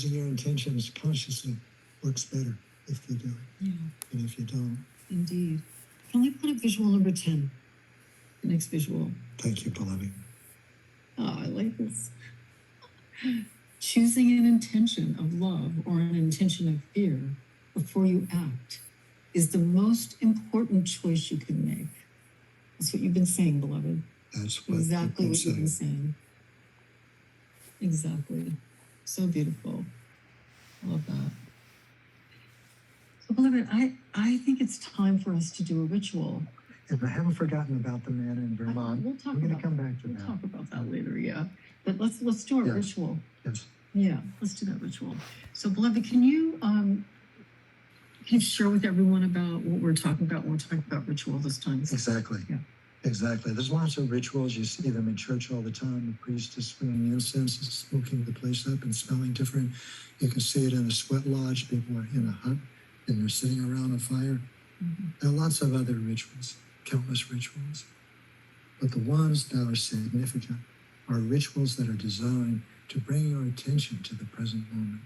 Using your intentions consciously works better if you do it. Yeah. And if you don't. Indeed. Can we put up visual number 10? The next visual. Thank you, beloved. Oh, I like this. Choosing an intention of love or an intention of fear before you act is the most important choice you can make. That's what you've been saying, beloved. That's what Exactly what you've been saying. saying. Exactly. So beautiful. I love that. So, beloved, I think it's time for us to do a ritual. And I haven't forgotten about the man in Vermont. We're going to come back to that. We'll talk about that later, yeah. But let's do a ritual. Yes. Yeah, let's do that ritual. So, beloved, can you share with everyone about what we're talking about when we're talking about ritual this time? Exactly. Yeah. Exactly. There's lots of rituals. You see them in church all the time. The priest is swinging incense, smoking the place up and smelling different. You can see it in a sweat lodge. People are in a hut and they're sitting around a fire. Mm-hmm. There are lots of other rituals, countless rituals. But the ones that are significant are rituals that are designed to bring your attention to the present moment.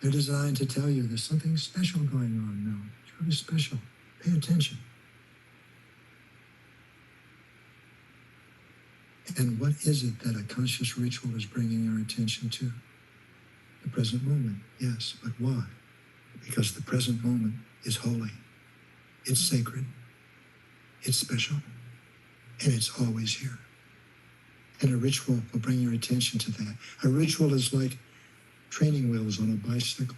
They're designed to tell you there's something special going on now. It's really special. Pay attention. And what is it that a conscious ritual is bringing our attention to? The present moment, yes, but why? Because the present moment is holy, it's sacred, it's special, and it's always here. And a ritual will bring your attention to that. A ritual is like training wheels on a bicycle.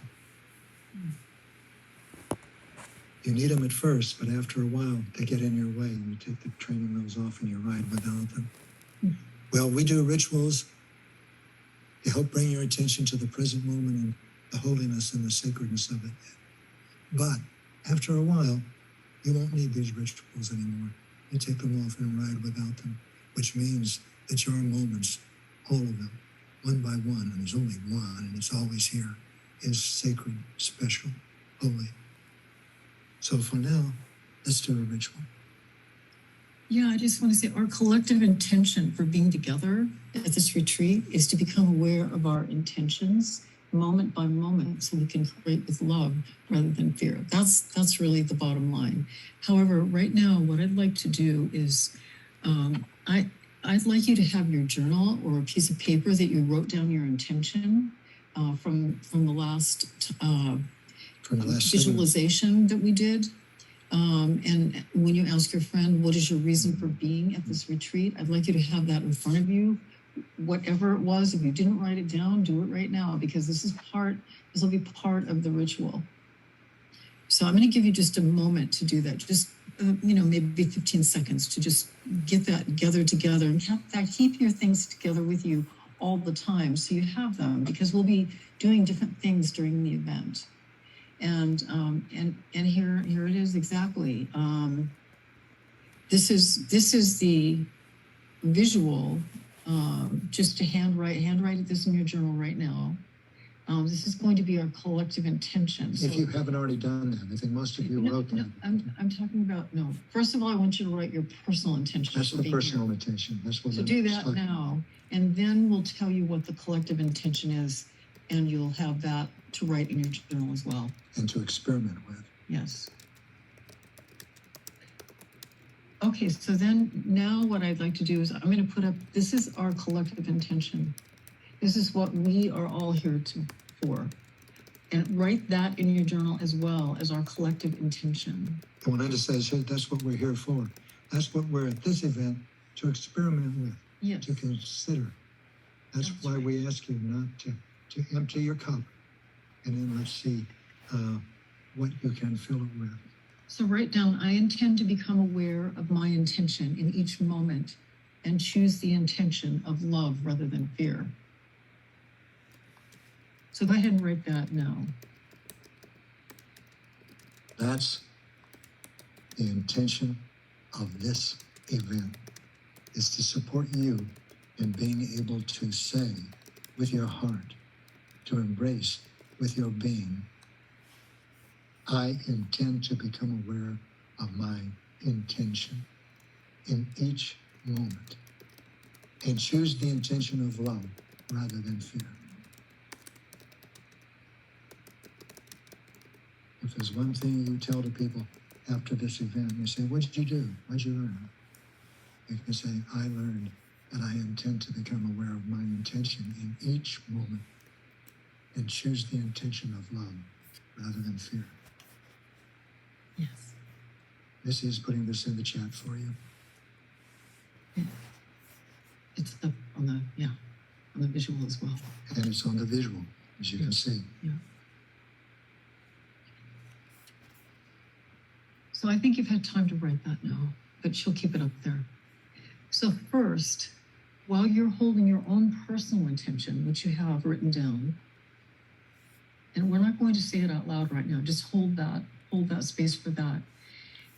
You need them at first, but after a while, they get in your way and you take the training wheels off and you ride without them. Well, we do rituals to help bring your attention to the present moment and the holiness and the sacredness of it. But after a while, you won't need these rituals anymore. You take them off and ride without them, which means that your moments, all of them, one by one, and there's only one, and it's always here, is sacred, special, holy. So for now, let's do a ritual. Yeah, I just want to say our collective intention for being together at this retreat is to become aware of our intentions moment by moment so we can create with love rather than fear. That's really the bottom line. However, right now, what I'd like to do is I'd like you to have your journal or a piece of paper that you wrote down your intention from the last visualization that we did. And when you ask your friend, what is your reason for being at this retreat? I'd like you to have that in front of you. Whatever it was, if you didn't write it down, do it right now, because this will be part of the ritual. So I'm going to give you just a moment to do that. Just, maybe 15 seconds to just get that gathered together and keep your things together with you all the time. So you have them, because we'll be doing different things during the event. And here it is exactly. This is the visual. Just to handwrite this in your journal right now. This is going to be our collective intention. If you haven't already done that, I think most of you wrote that. I'm talking about, first of all, I want you to write your personal intention. That's the personal intention. That's what. So do that now, and then we'll tell you what the collective intention is, and you'll have that to write in your journal as well. And to experiment with. Yes. Okay, so then now what I'd like to do is I'm going to put up, this is our collective intention. This is what we are all here for. And write that in your journal as well as our collective intention. And when Linda says, hey, that's what we're here for. That's what we're at this event to experiment with, yes. To consider. That's why right. We ask you not to empty your cup. And then let's see what you can fill it with. So write down, I intend to become aware of my intention in each moment and choose the intention of love rather than fear. So go ahead and write that now. That's the intention of this event, is to support you in being able to say with your heart, to embrace with your being, I intend to become aware of my intention in each moment and choose the intention of love rather than fear. if there's one thing you tell to people after this event, you say, what did you do? What did you learn? You can say, I learned that I intend to become aware of my intention in each moment and choose the intention of love rather than fear. Yes. Missy is putting this in the chat for you. Yeah. It's up on the visual as well. And it's on the visual, as you can see. Yeah. So I think you've had time to write that now, but she'll keep it up there. So first, while you're holding your own personal intention, which you have written down, and we're not going to say it out loud right now, just hold that space for that.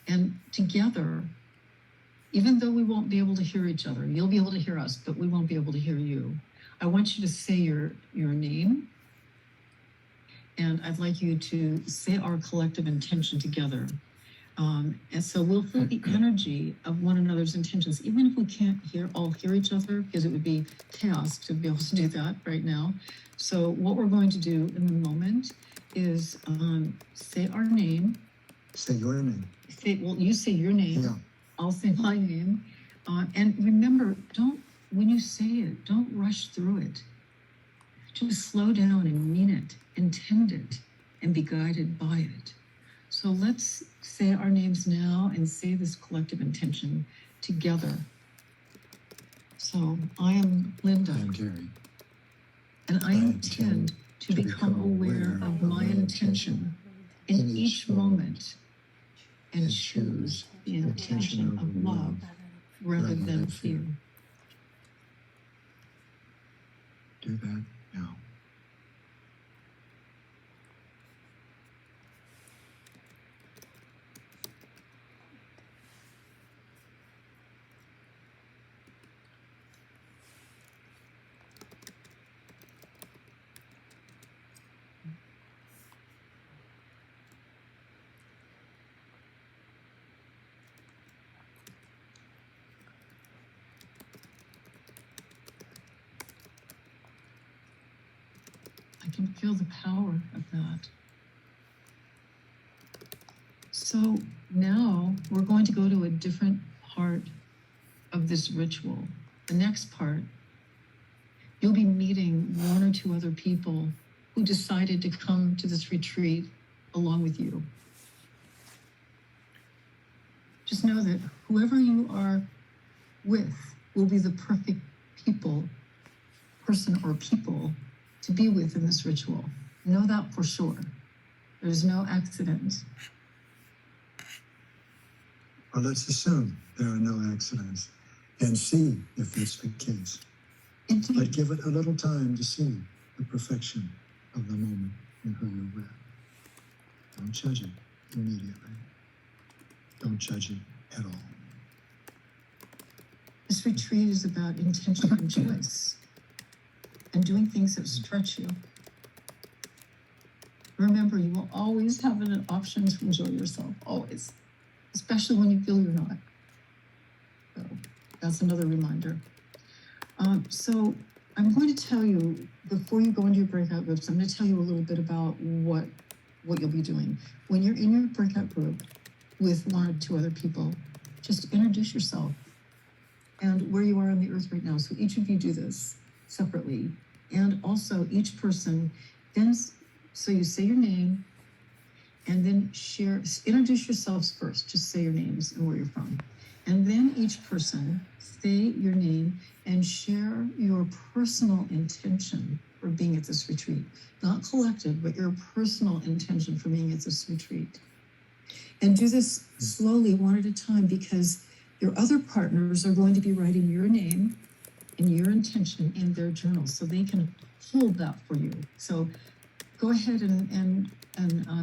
And together, even though we won't be able to hear each other, you'll be able to hear us, but we won't be able to hear you. I want you to say your name, and I'd like you to say our collective intention together. And so we'll feel the energy of one another's intentions, even if we can't all hear each other, because it would be chaos to be able to do that right now. So what we're going to do in the moment is say our name. Say your name. You say your name. Yeah. I'll say my name. And remember, when you say it, don't rush through it. Just slow down and mean it, intend it, and be guided by it. So let's say our names now and say this collective intention together. So I am Linda. I am Gary. And I intend to become aware of my intention in each moment and choose the intention of love rather than fear. Do that now. I can feel the power of that. So now we're going to go to a different part of this ritual. The next part, you'll be meeting one or two other people who decided to come to this retreat along with you. Just know that whoever you are with will be the perfect person or people to be with in this ritual. Know that for sure. There's no accident. Well, let's assume there are no accidents and see if that's the case. Indeed. But give it a little time to see the perfection of the moment and who you're with. Don't judge it immediately. Don't judge it at all. This retreat is about intention and choice and doing things that stretch you. Remember, you will always have an option to enjoy yourself, always, especially when you feel you're not. So that's another reminder. So I'm going to tell you, before you go into your breakout groups, I'm going to tell you a little bit about what you'll be doing. When you're in your breakout group with one or two other people, just introduce yourself and where you are on the earth right now. So each of you do this separately. And also each person, so you say your name and then introduce yourselves first, just say your names and where you're from. And then each person say your name and share your personal intention for being at this retreat. Not collective, but your personal intention for being at this retreat. And do this slowly, one at a time, because your other partners are going to be writing your name and your intention in their journals, so they can hold that for you. So go ahead and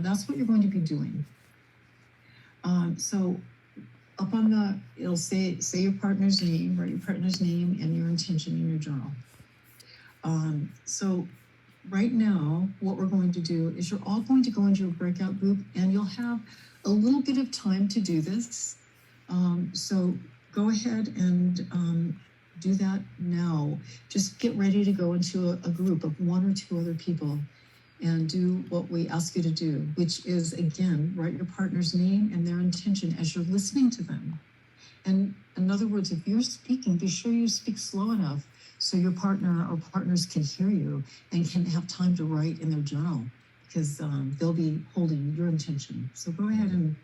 that's what you're going to be doing. So up on it'll say your partner's name, write your partner's name and your intention in your journal. So right now, what we're going to do is you're all going to go into a breakout group, and you'll have a little bit of time to do this. So go ahead and do that now. Just get ready to go into a group of one or two other people. and do what we ask you to do, which is, again, write your partner's name and their intention as you're listening to them. And in other words, if you're speaking, be sure you speak slow enough so your partner or partners can hear you and can have time to write in their journal, because they'll be holding your intention. So go ahead and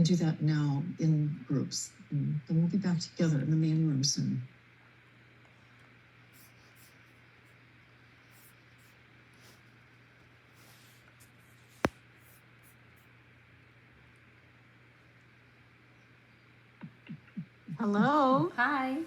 do that now in groups. And then we'll be back together in the main room soon. Hello. Hi.